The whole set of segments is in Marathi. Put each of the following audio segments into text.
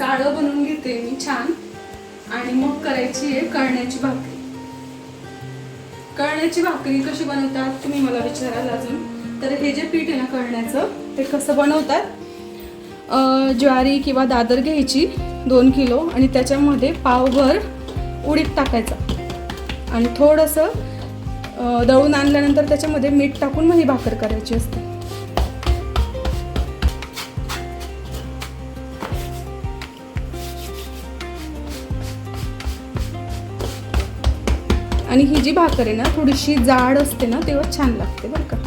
जाळं बनवून घेते मी छान आणि मग करायची आहे कळण्याची भाकरी. कळण्याची भाकरी कशी बनवतात तुम्ही मला विचाराल अजून. तर हे जे पीठ आहे ना कळण्याचं ते कसं बनवतात, ज्वारी किंवा दादर घ्यायची 2 किलो आणि त्याच्यामध्ये पावभर उडीद टाकायचा आणि थोडंसं दळून आणल्यानंतर त्याच्यामध्ये मीठ टाकून मग ही भाकर करायची असते. आणि ही जी भाकर आहे ना थोडीशी जाड असते ना तेव्हा छान लागते बरं का.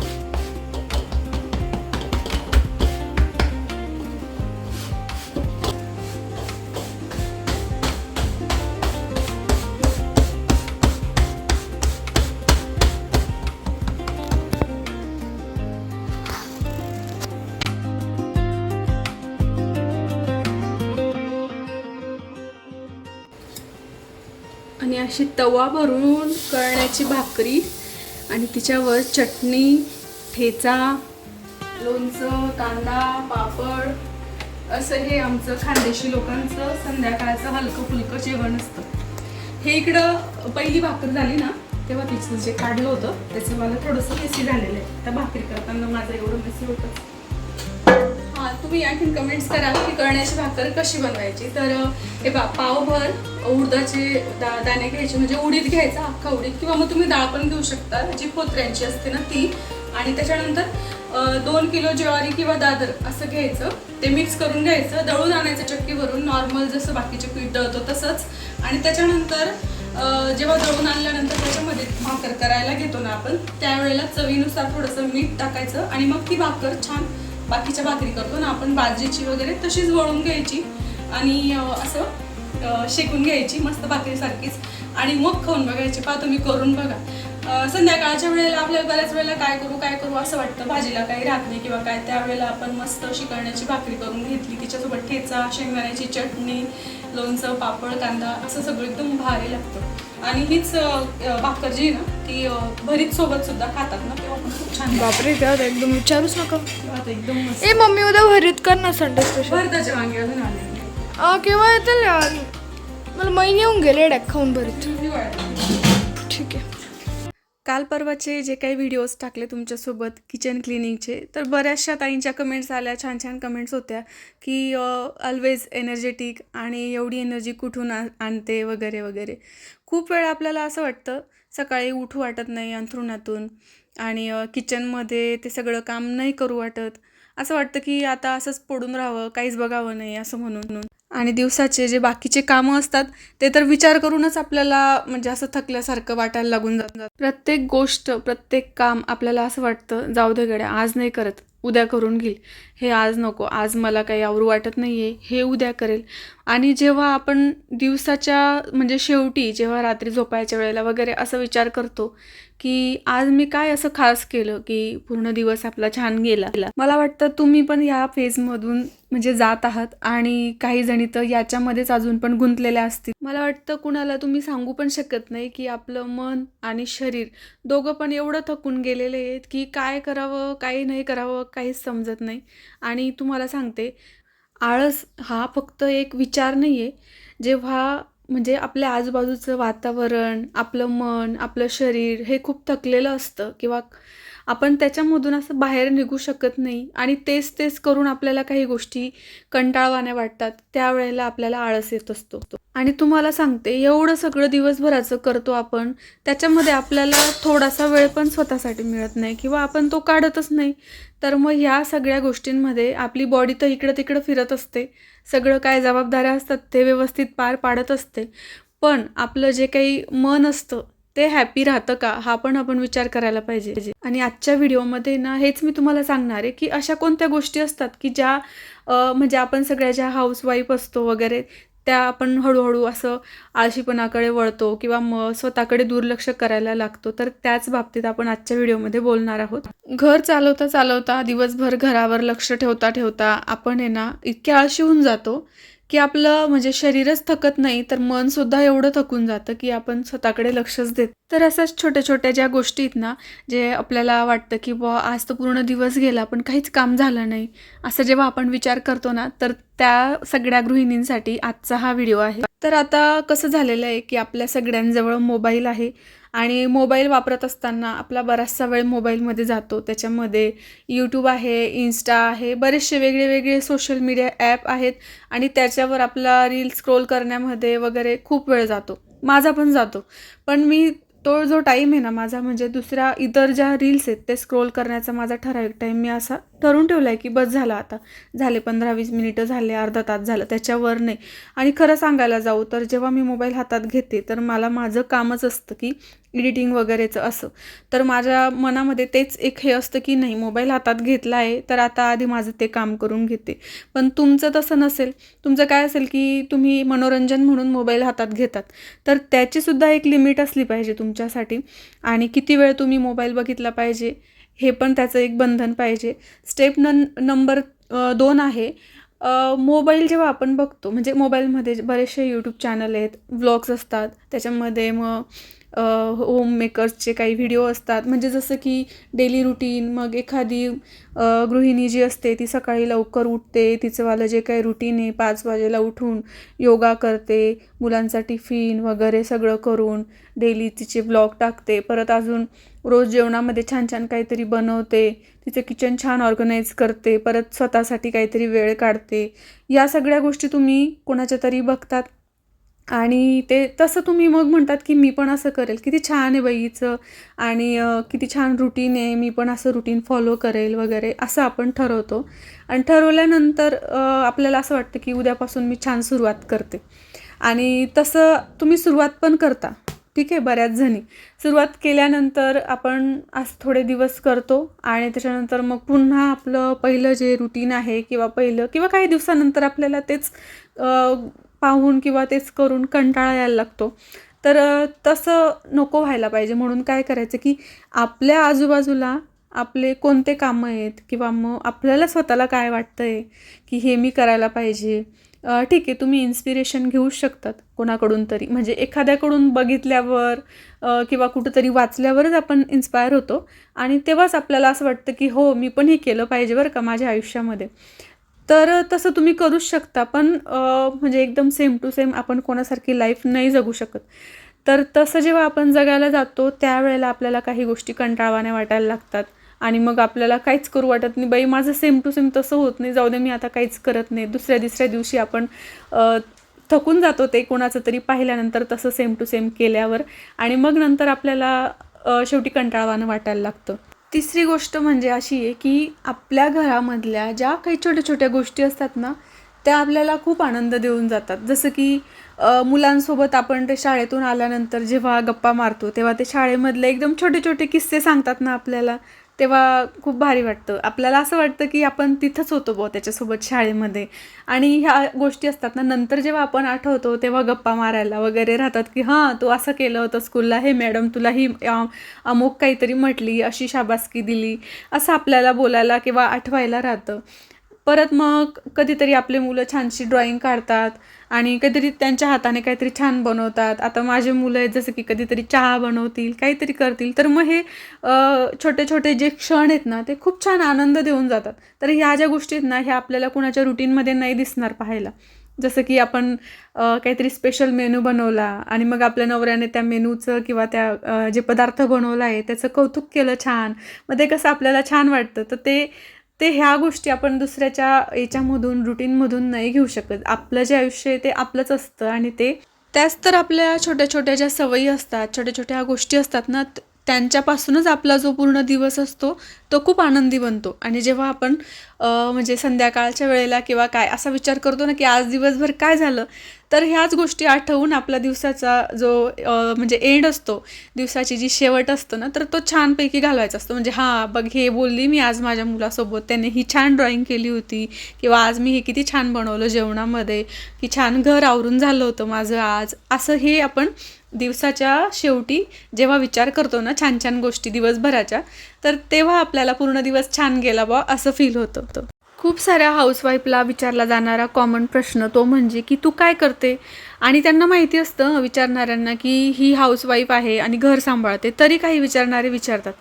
आणि अशी तवा भरून कळण्याची भाकरी आणि तिच्यावर चटणी, ठेचा, लोणचं, कांदा, पापड असं हे आमचं खानदेशी लोकांचं संध्याकाळचं हलकं फुलकं जेवण असतं. हे इकडं पहिली भाकर झाली ना तेव्हा तिचं जे काढलं होतं त्याचं मला थोडंसं मेसी झालेलं आहे. त्या भाकरी करताना माझं एवढं मेसी होतं. हां, तुम्ही आणखीन कमेंट्स करा की कळण्याची भाकर कशी बनवायची. तर हे पावभर उडदाचे दाणे घ्यायचे, म्हणजे उडीद घ्यायचा अख्खा उडीद, किंवा मग तुम्ही डाळ पण घेऊ शकता जी पोत्र्यांची असते ना ती. आणि त्याच्यानंतर 2 किलो ज्वारी किंवा दादर असं घ्यायचं, ते मिक्स करून घ्यायचं, दळून आणायचं चक्कीवरून नॉर्मल जसं बाकीचे पीठ दळतो तसंच. आणि त्याच्यानंतर जेव्हा दळून आणल्यानंतर त्याच्यामध्ये भाकर करायला घेतो ना आपण त्यावेळेला चवीनुसार थोडंसं मीठ टाकायचं आणि मग ती भाकर छान बाकीच्या भाकरी करतो ना आपण बाजरीची वगैरे तशीच वळून घ्यायची आणि असं शेकून घ्यायची मस्त भाकरीसारखीच आणि मग खाऊन बघायची. पहा तुम्ही करून बघा. संध्याकाळच्या वेळेला आपल्याला बऱ्याच वेळेला काय करू असं वाटतं, भाजीला काही राहत नाही किंवा काय, त्यावेळेला आपण मस्त अशी कळण्याची भाकरी करून घेतली, तिच्यासोबत ठेचा, शेंगदाण्याची चटणी, लोणचं, पापड, कांदा असं सगळं एकदम भारी लागतं. आणि हीच भाकर जी आहे ना ती भरीत सोबत सुद्धा खातात ना तेव्हा पण खूप छान. बापरे, त्यात एकदम विचारूच नका. एकदम मस्त. ए मम्मी उद्या भरीत कर ना संडे स्पेशल. भरताचे वांगे अजून आले केव्हा येतील यार, मला महिने येऊन गेले डॅक खाऊन भरीत. ठीक आहे. काल परवाचे जे काही व्हिडिओज टाकले तुमच्यासोबत किचन क्लिनिंगचे, तर बऱ्याचशा ताईंच्या कमेंट्स आल्या, छान छान कमेंट्स होत्या की ऑलवेज एनर्जेटिक आणि एवढी एनर्जी कुठून आणते वगैरे वगैरे. खूप वेळा आपल्याला असं वाटतं सकाळी उठू वाटत नाही अंथरुणातून आणि किचनमध्ये ते सगळं काम नाही करू वाटत, असं वाटतं की आता असंच पडून राहावं, काहीच बघावं नाही असं म्हणून. आणि दिवसाचे जे बाकीचे कामं असतात ते तर विचार करूनच आपल्याला म्हणजे असं थकल्यासारखं वाटायला लागून जातं. प्रत्येक गोष्ट, प्रत्येक काम आपल्याला असं वाटतं जाऊ दे गड्या, आज नाही करत, उद्या करून घेईल, हे आज नको, आज मला काही आवरू वाटत नाही आहे, हे उद्या करेल. आणि जेव्हा आपण दिवसाच्या म्हणजे शेवटी जेव्हा रात्री झोपायच्या वेळेला वगैरे असं विचार करतो की आज मी काय असं खास केलं की पूर्ण दिवस आपला छान गेला. मला वाटतं तुम्ही पण ह्या फेजमधून म्हणजे जात आहात आणि काही जणी तर याच्यामध्येच अजून पण गुंतलेल्या असतील. मला वाटतं कुणाला तुम्ही सांगू पण शकत नाही की आपलं मन आणि शरीर दोघं पण एवढं थकून गेलेले आहेत की काय करावं काही नाही करावं काहीच समजत नाही. आणि तुम्हाला सांगते, आळस हा फक्त एक विचार नाही आहे. जेव्हा म्हणजे आपल्या आजूबाजूचं वातावरण, आपलं मन, आपलं शरीर हे खूप थकलेलं असतं किंवा आपण त्याच्यामधून असं बाहेर निघू शकत नाही आणि तेच तेच करून आपल्याला काही गोष्टी कंटाळवाण्या वाटतात, त्यावेळेला आपल्याला आळस येत असतो. आणि तुम्हाला सांगते, एवढं सगळं दिवसभराचं करतो आपण, त्याच्यामध्ये आपल्याला थोडासा वेळ पण स्वतःसाठी मिळत नाही किंवा आपण तो काढतच नाही. तर मग ह्या सगळ्या गोष्टींमध्ये आपली बॉडी तर इकडं तिकडं फिरत असते, सगळं काय जबाबदाऱ्या असतात ते व्यवस्थित पार पाडत असते, पण आपलं जे काही मन असतं ते हॅपी राहतं का, हा पण आपण विचार करायला पाहिजे. आणि आजच्या व्हिडिओमध्ये ना हेच मी तुम्हाला सांगणार आहे की अशा कोणत्या गोष्टी असतात की ज्या म्हणजे आपण सगळ्या ज्या हाऊसवाईफ असतो वगैरे त्या आपण हळूहळू असं आळशीपणाकडे वळतो किंवा मग स्वतःकडे दुर्लक्ष करायला लागतो. तर त्याच बाबतीत आपण आजच्या व्हिडिओमध्ये बोलणार आहोत. घर चालवता चालवता, दिवसभर घरावर लक्ष ठेवता ठेवता आपण आहे ना इतके आळशी होऊन जातो की आपलं म्हणजे शरीरच थकत नाही तर मनसुद्धा एवढं थकून जातं की आपण स्वतःकडे लक्षच देत. तर अशाच छोट्या छोट्या ज्या गोष्टी आहेत ना, जे आपल्याला वाटतं की बुवा आज तर पूर्ण दिवस गेला पण काहीच काम झालं नाही, असं जेव्हा आपण विचार करतो ना, तर त्या सगळ्या गृहिणींसाठी आजचा हा व्हिडिओ आहे. तर आता कसं झालेलं आहे की आपल्या सगळ्यांजवळ मोबाईल आहे आणि मोबाईल वापरत असताना आपला बराचसा वेळ मोबाईलमध्ये जातो. त्याच्यामध्ये यूट्यूब आहे, इन्स्टा आहे, बरेचसे वेगळे वेगळे सोशल मीडिया ॲप आहेत आणि त्याच्यावर आपला रील स्क्रोल करण्यामध्ये वगैरे खूप वेळ जातो. माझा पण जातो. पण मी तो जो टाईम आहे ना माझा, म्हणजे दुसऱ्या इतर ज्या रील्स आहेत ते स्क्रोल करण्याचा माझा ठराविक टाईम मी असा ठरवून ठेवला आहे की बस झाला आता. झाले 15-20 मिनिटं झाले, अर्धा तास झालं, त्याच्यावर नाही. आणि खरं सांगायला जाऊ तर जेव्हा मी मोबाईल हातात घेते तर मला माझं कामच असतं की एडिटिंग वगैरेचं असं. तर माझ्या मनामध्ये तेच एक हे असतं की नाही, मोबाईल हातात घेतला आहे तर आता आधी माझं ते काम करून घेते. पण तुमचं तसं नसेल. तुमचं काय असेल की तुम्ही मनोरंजन म्हणून मोबाईल हातात घेतात. तर त्याचीसुद्धा एक लिमिट असली पाहिजे तुमच्यासाठी आणि किती वेळ तुम्ही मोबाईल बघितला पाहिजे हे पण त्याचं एक बंधन पाहिजे. स्टेप नंबर 2 आहे. मोबाईल जेव्हा आपण बघतो म्हणजे मोबाईलमध्ये बरेचसे यूट्यूब चॅनल आहेत, व्लॉग्स असतात, त्याच्यामध्ये मग होम मेकर्सचे काही व्हिडिओ असतात. म्हणजे जसं की डेली रुटीन, मग एखादी गृहिणी जी असते ती सकाळी लवकर उठते, तिचंवालं जे काही रुटीन आहे 5 वाजेला उठून योगा करते, मुलांचा टिफिन वगैरे सगळं करून डेली तिचे व्लॉग टाकते. परत अजून रोज जेवणामध्ये छान छान काहीतरी बनवते, तिचं किचन छान ऑर्गनाईज करते, परत स्वतःसाठी काहीतरी वेळ काढते. या सगळ्या गोष्टी तुम्ही कोणाच्या तरी बघतात आणि ते तसं तुम्ही मग म्हणतात की मी पण असं करेल, किती छान आहे बाई हिचं आणि किती छान रुटीन आहे, मी पण असं रुटीन फॉलो करेल वगैरे असं आपण ठरवतो. आणि ठरवल्यानंतर आपल्याला असं वाटतं की उद्यापासून मी छान सुरुवात करते आणि तसं तुम्ही सुरुवात पण करता. ठीक आहे, बऱ्याच जणी सुरुवात केल्यानंतर आपण असं थोडे दिवस करतो आणि त्याच्यानंतर मग पुन्हा आपलं पहिलं जे रुटीन आहे किंवा पहिलं किंवा काही दिवसानंतर आपल्याला तेच पाहून किंवा तेच करून कंटाळा यायला लागतो. तर तसं नको व्हायला पाहिजे. म्हणून काय करायचं की आपल्या आजूबाजूला आपले कोणते कामं आहेत किंवा मग आपल्याला स्वतःला काय वाटतं आहे की हे मी करायला पाहिजे. ठीक आहे, तुम्ही इन्स्पिरेशन घेऊच शकतात कोणाकडून तरी, म्हणजे एखाद्याकडून बघितल्यावर किंवा कुठंतरी वाचल्यावरच आपण इन्स्पायर होतो आणि तेव्हाच आपल्याला असं वाटतं की हो, मी पण हे केलं पाहिजे बरं का माझ्या आयुष्यामध्ये. तर तसं तुम्ही करूच शकता. पण म्हणजे एकदम सेम टू सेम आपण कोणासारखी लाईफ नाही जगू शकत. तर तसं जेव्हा आपण जगायला जातो त्यावेळेला आपल्याला काही गोष्टी कंटाळवाण्या वाटायला लागतात आणि मग आपल्याला काहीच करू वाटत नाही. बाई माझं सेम टू सेम तसं होत नाही, जाऊ दे मी आता काहीच करत नाही. दुसऱ्या तिसऱ्या दिवशी आपण थकून जातो ते कोणाचं तरी पाहिल्यानंतर तसं सेम टू सेम केल्यावर आणि मग नंतर आपल्याला शेवटी कंटाळवाणं वाटायला लागतं. तिसरी गोष्ट म्हणजे अशी आहे की आपल्या घरामधल्या ज्या काही छोट्या छोट्या गोष्टी असतात ना, त्या आपल्याला खूप आनंद देऊन जातात. जसं की मुलांसोबत आपण ते शाळेतून आल्यानंतर जेव्हा गप्पा मारतो तेव्हा ते शाळेमधले एकदम छोटे छोटे किस्से सांगतात ना आपल्याला, तेव्हा खूप भारी वाटतं. आपल्याला असं वाटतं की आपण तिथंच होतो बुवा त्याच्यासोबत शाळेमध्ये. आणि ह्या गोष्टी असतात ना, नंतर जेव्हा आपण आठवतो तेव्हा गप्पा मारायला वगैरे राहतात की हां, तू असं केलं होतं स्कूलला, हे मॅडम तुला ही अमुक काहीतरी म्हटली, अशी शाबासकी दिली, असं आपल्याला बोलायला किंवा आठवायला राहतं. परत मग कधीतरी आपले मुलं छानशी ड्रॉइंग काढतात आणि कधीतरी त्यांच्या हाताने काहीतरी छान बनवतात. आता माझे मुलं आहेत जसं की कधीतरी चहा बनवतील, काहीतरी करतील. तर मग हे छोटे छोटे जे क्षण आहेत ना, ते खूप छान आनंद देऊन जातात. तर ह्या ज्या गोष्टी आहेत ना, ह्या आपल्याला कुणाच्या रुटीनमध्ये नाही दिसणार पाहायला. जसं की आपण काहीतरी स्पेशल मेनू बनवला आणि मग आपल्या नवऱ्याने त्या मेनूचं किंवा त्या जे पदार्थ बनवला आहे त्याचं कौतुक केलं छान. मग ते कसं आपल्याला छान वाटतं. तर ते ते ह्या गोष्टी आपण दुसऱ्याच्या याच्यामधून रुटीनमधून नाही घेऊ शकत. आपलं जे आयुष्य आहे ते आपलंच असतं आणि त्याच तर आपल्या छोट्या छोट्या ज्या सवयी असतात, छोट्या छोट्या गोष्टी असतात ना, त्यांच्यापासूनच आपला जो पूर्ण दिवस असतो तो खूप आनंदी बनतो. आणि जेव्हा आपण म्हणजे संध्याकाळच्या वेळेला किंवा काय असा विचार करतो ना की आज दिवसभर काय झालं, तर ह्याच गोष्टी आठवून आपला दिवसाचा जो म्हणजे एंड असतो, दिवसाची जी शेवट असतो ना, तर तो छानपैकी घालवायचा असतो. म्हणजे हां, बघ हे बोलली मी आज माझ्या मुलासोबत, त्याने ही छान ड्रॉइंग केली होती किंवा आज मी हे किती छान बनवलं जेवणामध्ये, की छान घर आवरून झालं होतं माझं आज. असं हे आपण दिवसाच्या शेवटी जेव्हा विचार करतो ना छान छान गोष्टी दिवसभराच्या, तर तेव्हा आपल्याला पूर्ण दिवस छान गेला बा असं फील होतं. खूप साऱ्या हाऊसवाईफला विचारला जाणारा कॉमन प्रश्न तो म्हणजे की तू काय करते? आणि त्यांना माहिती असतं विचारणाऱ्यांना की ही हाऊसवाईफ आहे आणि घर सांभाळते, तरी काही विचारणारे विचारतात.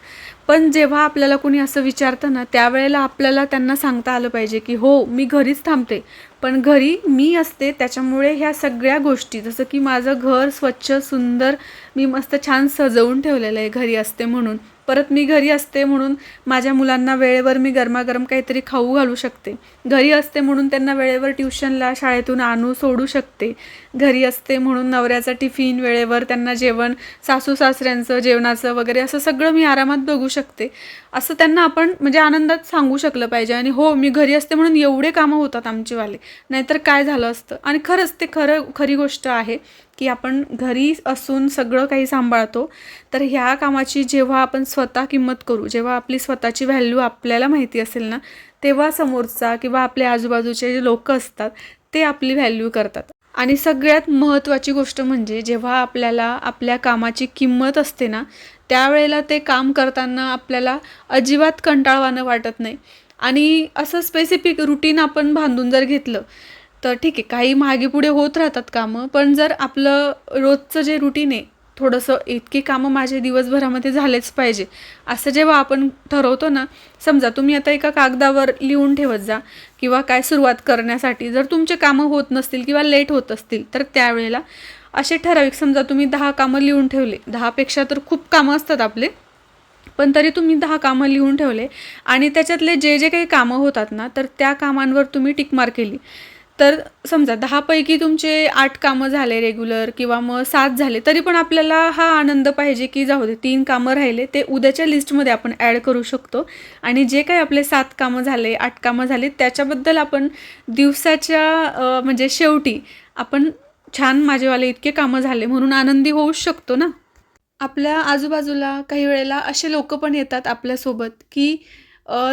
पण जेव्हा आपल्याला कोणी असं विचारतं ना, त्यावेळेला आपल्याला त्यांना सांगता आलं पाहिजे की हो, मी घरीच थांबते. पण घरी मी असते, त्याच्यामुळे ह्या सगळ्या गोष्टी, जसं की माझं घर स्वच्छ, सुंदर, मी मस्त छान सजवून ठेवलेलं आहे घरी असते म्हणून. परत मी घरी असते म्हणून माझ्या मुलांना वेळेवर मी गरमागरम काहीतरी खाऊ घालू शकते. घरी असते म्हणून त्यांना वेळेवर ट्युशनला, शाळेतून आणू सोडू शकते. घरी असते म्हणून नवऱ्याचा टिफिन वेळेवर, त्यांना जेवण, सासू-सासऱ्यांचं जेवणाचं वगैरे असं सगळं मी आरामात बघू शकते. असं त्यांना आपण म्हणजे आनंदात सांगू शकलं पाहिजे. आणि हो, मी घरी असते म्हणून एवढे कामं होतात आमचेवाले, नाहीतर काय झालं असतं. आणि खरंच ते खरी गोष्ट आहे की आपण घरी असून सगळं काही सांभाळतो. तर ह्या कामाची जेव्हा आपण स्वतः किंमत करू, जेव्हा आपली स्वतःची व्हॅल्यू आपल्याला माहिती असेल ना, तेव्हा समोरचा किंवा आपल्या आजूबाजूचे जे लोक असतात ते आपली व्हॅल्यू करतात. आणि सगळ्यात महत्त्वाची गोष्ट म्हणजे जेव्हा आपल्याला आपल्या कामाची किंमत असते ना, त्यावेळेला ते काम करताना आपल्याला अजिबात कंटाळवाणं वाटत नाही. आणि असं स्पेसिफिक रुटीन आपण बांधून जर घेतलं तर ठीक आहे, काही मागे पुढे होत राहतात कामं. पण जर आपलं रोजचं जे रुटीन आहे, थोडंसं इतकी कामं माझे दिवसभरामध्ये झालेच पाहिजे, असं जेव्हा आपण ठरवतो ना, समजा तुम्ही आता एका कागदावर लिहून ठेवत जा किंवा काय सुरुवात करण्यासाठी, जर तुमचे कामं होत नसतील किंवा लेट होत असतील, तर त्यावेळेला असे ठराविक, समजा तुम्ही 10 कामं लिहून ठेवले, 10पेक्षा तर खूप कामं असतात आपले, पण तरी तुम्ही 10 कामं लिहून ठेवले आणि त्याच्यातले जे जे काही कामं होतात ना, तर त्या कामांवर तुम्ही टिकमार केली. तर समजा 10 पैकी तुमचे 8 कामं झाले रेग्युलर किंवा मग 7 झाले, तरी पण आपल्याला हा आनंद पाहिजे की जाऊ दे, 3 कामं राहिले ते उद्याच्या लिस्टमध्ये आपण ॲड करू शकतो. आणि जे काही आपले 7 कामं झाले, 8 कामं झाले, त्याच्याबद्दल आपण दिवसाच्या म्हणजे शेवटी आपण छान, माझेवाले इतके कामं झाले म्हणून आनंदी होऊच शकतो ना. आपल्या आजूबाजूला काही वेळेला असे लोक पण येतात आपल्यासोबत की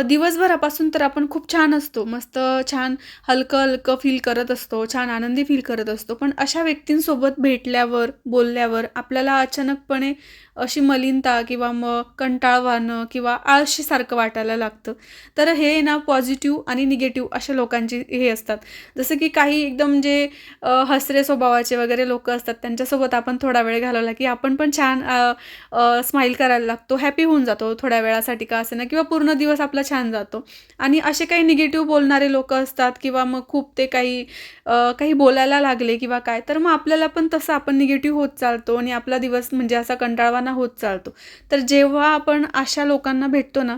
दिवसभरापासून तर आपण खूप छान असतो, मस्त छान हलकं हलकं फील करत असतो, छान आनंदी फील करत असतो. पण अशा व्यक्तींसोबत भेटल्यावर, बोलल्यावर आपल्याला अचानकपणे अशी मलिनता किंवा मग कंटाळवाणं किंवा आळशीसारखं वाटायला लागतं. तर हे ना पॉझिटिव्ह आणि निगेटिव्ह अशा लोकांची हे असतात. जसं की काही एकदम जे हसरे स्वभावाचे वगैरे लोक असतात, त्यांच्यासोबत आपण थोडा वेळ घालवला की आपण पण छान स्माईल करायला लागतो, हॅपी होऊन जातो थोड्या वेळासाठी का असे ना, किंवा पूर्ण दिवस आपला छान जातो. आणि असे काही निगेटिव्ह बोलणारे लोक असतात किंवा मग खूप ते काही बोलायला लागले किंवा काय, तर मग आपल्याला पण तसं आपण निगेटिव्ह होत चालतो आणि आपला दिवस म्हणजे असा कंटाळवाणा होत चालतो. तर जेव्हा आपण अशा लोकांना भेटतो ना,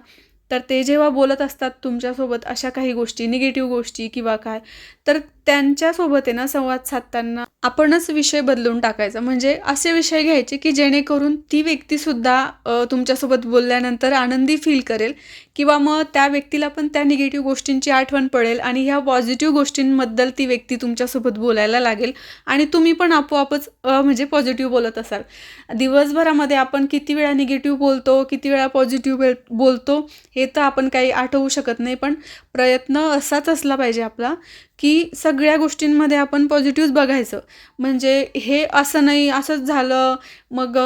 तर ते जेव्हा बोलत असतात तुमच्यासोबत अशा काही गोष्टी, निगेटिव्ह गोष्टी किंवा काय, तर त्यांच्यासोबत आहे ना संवाद साधताना आपणच विषय बदलून टाकायचा. म्हणजे असे विषय घ्यायचे की जेणेकरून ती व्यक्तीसुद्धा तुमच्यासोबत बोलल्यानंतर आनंदी फील करेल किंवा मग त्या व्यक्तीला पण त्या निगेटिव्ह गोष्टींची आठवण पडेल आणि ह्या पॉझिटिव्ह गोष्टींबद्दल ती व्यक्ती तुमच्यासोबत बोलायला लागेल आणि तुम्ही पण आपोआपच म्हणजे पॉझिटिव्ह बोलत असाल. दिवसभरामध्ये आपण किती वेळा निगेटिव्ह बोलतो, किती वेळा पॉझिटिव्ह बोलतो, हे तर आपण काही आठवू शकत नाही. पण प्रयत्न असाच असला पाहिजे आपला की सगळ्या गोष्टींमध्ये आपण पॉझिटिव्हच बघायचं. म्हणजे हे असं नाही, असंच झालं, मग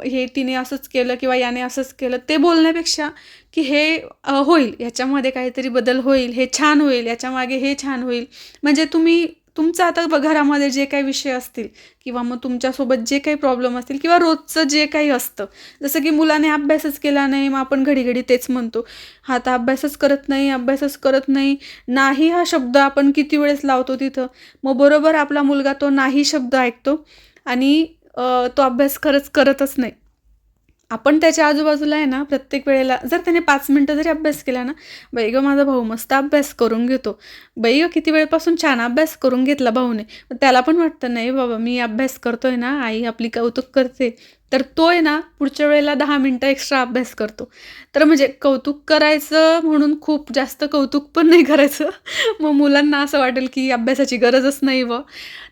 हे तिने असंच केलं किंवा याने असंच केलं, ते बोलण्यापेक्षा की हे होईल, ह्याच्यामध्ये काहीतरी बदल होईल, हे छान होईल, याच्यामागे हे छान होईल. म्हणजे तुम्ही तुमचं आता घरामध्ये जे काही विषय असतील किंवा मग तुमच्यासोबत जे काही प्रॉब्लेम असतील किंवा रोजचं जे काही असतं, जसं की मुलाने अभ्यासच केला नाही, मग आपण घडी घडी तेच म्हणतो, हा आता अभ्यासच करत नाही, अभ्यासच करत नाही. नाही हा शब्द आपण किती वेळेस लावतो तिथं, मग बरोबर आपला मुलगा तो नाही शब्द ऐकतो आणि तो अभ्यास खरंच करतच नाही. आपण त्याच्या आजूबाजूला आहे ना, प्रत्येक वेळेला जर त्याने 5 मिनटं जरी अभ्यास केला ना, बाई गं माझा भाऊ मस्त अभ्यास करून घेतो, बाई गं किती वेळपासून छान अभ्यास करून घेतला भाऊने, मग त्याला पण वाटतं नाही बाबा मी अभ्यास करतोय ना, आई आपली कौतुक करते, तर तो आहे ना पुढच्या वेळेला 10 मिनटं एक्स्ट्रा अभ्यास करतो. तर म्हणजे कौतुक करायचं म्हणून खूप जास्त कौतुक पण नाही करायचं. मग मुलांना असं वाटेल की अभ्यासाची गरजच नाही व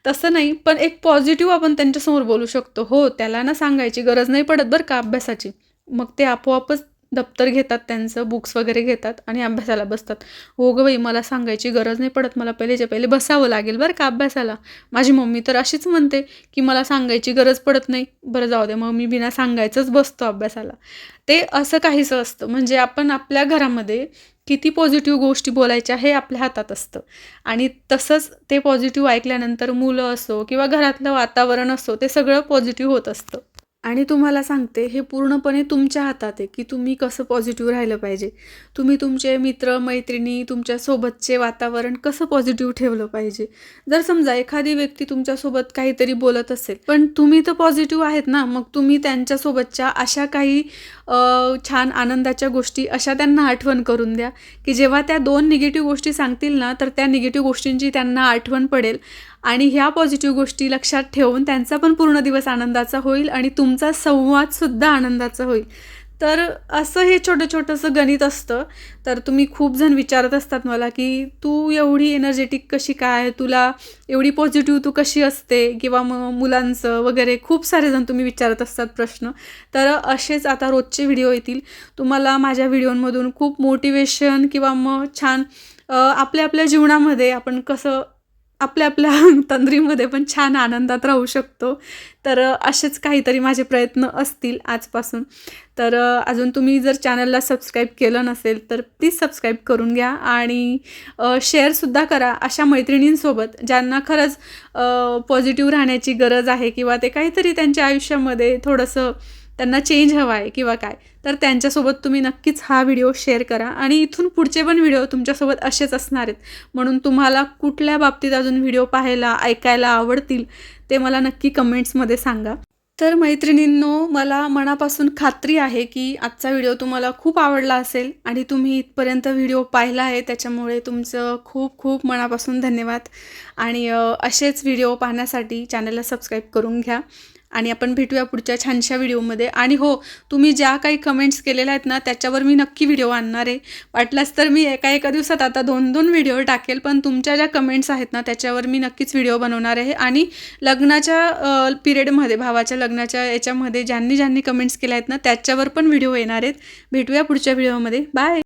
तसं नाही. पण एक पॉझिटिव्ह आपण त्यांच्यासमोर बोलू शकतो. हो, त्याला ना सांगायची गरज नाही पडत बरं का अभ्यासाची. मग ते आपोआपच दप्तर घेतात, त्यांचं बुक्स वगैरे घेतात आणि अभ्यासाला बसतात. हो गं बाई, मला सांगायची गरज नाही पडत, मला पहिलेच्या पहिले बसावं लागेल बरं का अभ्यासाला. माझी मम्मी तर अशीच म्हणते की मला सांगायची गरज पडत नाही. बरं जाऊ दे, मग मी बिना सांगायचंच बसतो अभ्यासाला. ते असं काहीसं असतं. म्हणजे आपण आपल्या घरामध्ये किती पॉझिटिव्ह गोष्टी बोलायच्या हे आपल्या हातात असतं. आणि तसंच ते पॉझिटिव्ह ऐकल्यानंतर मुलं असो किंवा घरातलं वातावरण असो ते सगळं पॉझिटिव्ह होत असतं. आणि तुम्हाला सांगते हे पूर्णपणे तुमच्या हातात आहे की तुम्ही कसं पॉझिटिव्ह राहिलं पाहिजे. तुम्ही तुमचे मित्र मैत्रिणी तुमच्यासोबतचे वातावरण कसं पॉझिटिव्ह ठेवलं पाहिजे. जर समजा एखादी व्यक्ती तुमच्यासोबत काहीतरी बोलत असेल पण तुम्ही तर पॉझिटिव्ह आहेत ना, मग तुम्ही त्यांच्यासोबतच्या अशा काही छान आनंदाच्या गोष्टी अशा त्यांना आठवण करून द्या की जेव्हा त्या 2 निगेटिव्ह गोष्टी सांगतील ना तर त्या निगेटिव्ह गोष्टींची त्यांना आठवण पडेल आणि ह्या पॉझिटिव्ह गोष्टी लक्षात ठेवून त्यांचा पण पूर्ण दिवस आनंदाचा होईल आणि तुमचा संवादसुद्धा आनंदाचा होईल. तर असं हे छोटंसं गणित असतं. तर तुम्ही खूप जण विचारत असतात मला की तू एवढी एनर्जेटिक कशी काय, तुला एवढी पॉझिटिव्ह तू कशी असते, किंवा मग मुलांचं वगैरे खूप सारे जण तुम्ही विचारत असतात प्रश्न. तर असेच आता रोजचे व्हिडिओ येतील. तुम्हाला माझ्या व्हिडिओंमधून खूप मोटिवेशन किंवा मग छान आपल्या जीवनामध्ये आपण कसं आपल्या तंद्रीमध्ये पण छान आनंदात राहू शकतो. तर असेच काहीतरी माझे प्रयत्न असतील आजपासून. तर अजून तुम्ही जर चॅनलला सबस्क्राईब केलं नसेल तर प्लीज सबस्क्राईब करून घ्या आणि शेअरसुद्धा करा अशा मैत्रिणींसोबत ज्यांना खरंच पॉझिटिव्ह राहण्याची गरज आहे किंवा ते काहीतरी त्यांच्या आयुष्यामध्ये थोडंसं त्यांना चेंज हवा आहे किंवा काय, तर त्यांच्यासोबत तुम्ही नक्कीच हा व्हिडिओ शेअर करा. आणि इथून पुढचे पण व्हिडिओ तुमच्यासोबत असेच असणार आहेत. म्हणून तुम्हाला कुठल्या बाबतीत अजून व्हिडिओ पाहायला ऐकायला आवडतील ते मला नक्की कमेंट्समध्ये सांगा. तर मैत्रिणींनो, मला मनापासून खात्री आहे की आजचा व्हिडिओ तुम्हाला खूप आवडला असेल आणि तुम्ही इथपर्यंत व्हिडिओ पाहिला आहे त्याच्यामुळे तुमचं खूप खूप मनापासून धन्यवाद. आणि असेच व्हिडिओ पाहण्यासाठी चॅनलला सबस्क्राईब करून घ्या आणि आपण भेटूया पुढच्या छानशा व्हिडिओमध्ये. आणि हो, तुम्ही ज्या काही कमेंट्स केलेल्या आहेत ना त्याच्यावर मी नक्की व्हिडिओ आणणार आहे. वाटल्यास तर मी एका दिवसात आता 2 व्हिडिओ टाकेल, पण तुमच्या ज्या कमेंट्स आहेत ना त्याच्यावर मी नक्कीच व्हिडिओ बनवणार आहे. आणि लग्नाच्या पिरियडमध्ये, भावाच्या लग्नाच्या याच्यामध्ये ज्यांनी कमेंट्स केल्या आहेत ना त्याच्यावर पण व्हिडिओ येणार आहेत. भेटूया पुढच्या व्हिडिओमध्ये. बाय.